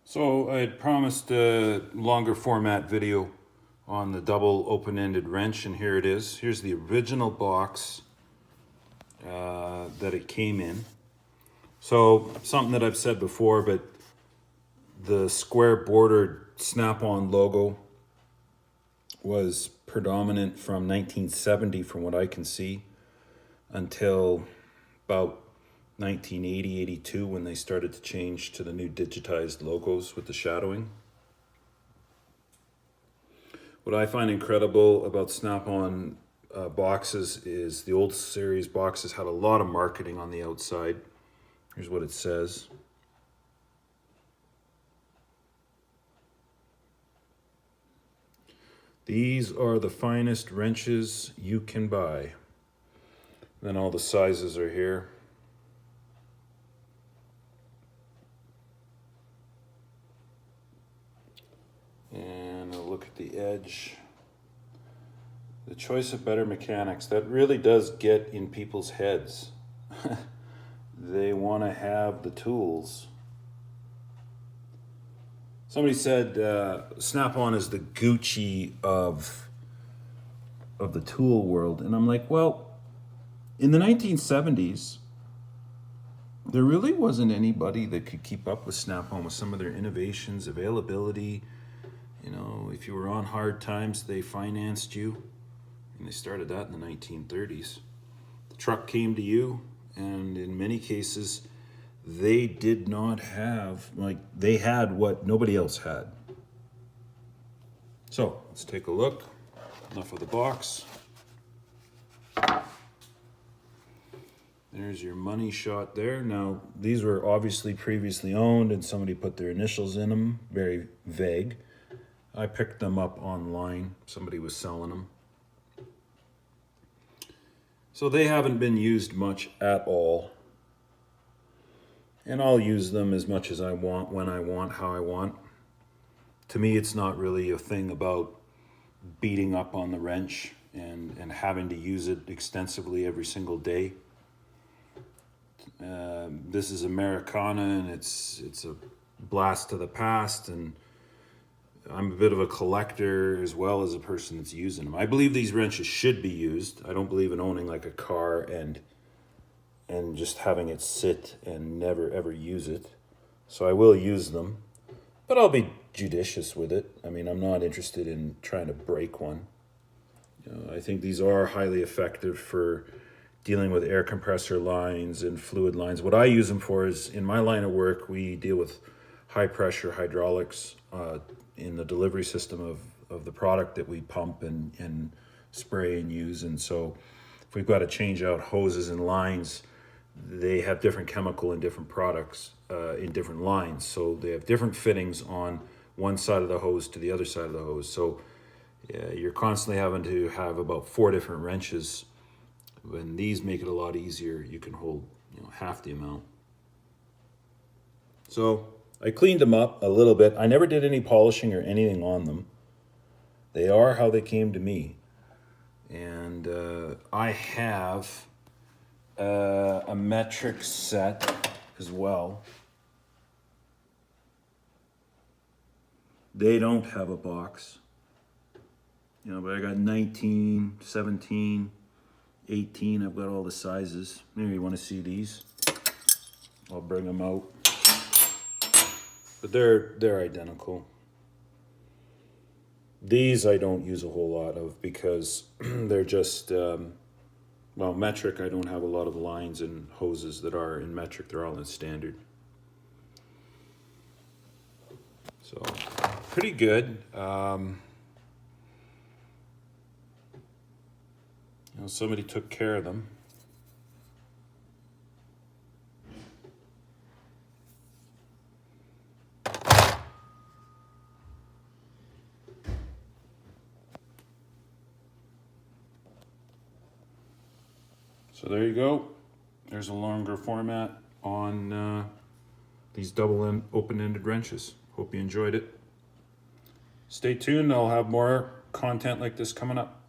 So I had promised a longer format video on the double open-ended wrench, and here it is. Here's the original box that it came in. So something that I've said before, but the square bordered Snap-on logo was predominant from 1970 from what I can see until about 1980, 82 when they started to change to the new digitized logos with the shadowing. What I find incredible about Snap-on boxes is the old series boxes had a lot of marketing on the outside. Here's what it says. These are the finest wrenches you can buy. Then all the sizes are here. And a look at the edge. The choice of better mechanics. That really does get in people's heads. They want to have the tools. Somebody said Snap-on is the Gucci of the tool world. And I'm like, well, in the 1970s, there really wasn't anybody that could keep up with Snap-on with some of their innovations, availability. You know, if you were on hard times, they financed you. And they started that in the 1930s. The truck came to you, and in many cases, they did not have, they had what nobody else had. So, let's take a look. Enough of the box. There's your money shot there. Now, these were obviously previously owned, and somebody put their initials in them, very vague. I picked them up online. Somebody was selling them. So they haven't been used much at all. And I'll use them as much as I want, when I want, how I want. To me, it's not really a thing about beating up on the wrench and having to use it extensively every single day. This is Americana, and it's a blast to the past, and I'm a bit of a collector as well as a person that's using them. I believe these wrenches should be used. I don't believe in owning like a car and just having it sit and never ever use it. So I will use them, but I'll be judicious with it. I mean, I'm not interested in trying to break one. I think these are highly effective for dealing with air compressor lines and fluid lines. What I use them for is, in my line of work, we deal with high pressure hydraulics in the delivery system of the product that we pump and spray and use. And so if we've got to change out hoses and lines, they have different chemical in different products in different lines. So they have different fittings on one side of the hose to the other side of the hose. So you're constantly having to have about 4 different wrenches. When these make it a lot easier, you can hold half the amount. So I cleaned them up a little bit. I never did any polishing or anything on them. They are how they came to me. And I have a metric set as well. They don't have a box. But I got 19, 17, 18. I've got all the sizes. Maybe you want to see these. I'll bring them out. But they're identical. These I don't use a whole lot of because they're just, metric, I don't have a lot of lines and hoses that are in metric. They're all in standard. So, pretty good. Somebody took care of them. So there you go. There's a longer format on these double open-ended wrenches. Hope you enjoyed it. Stay tuned. I'll have more content like this coming up.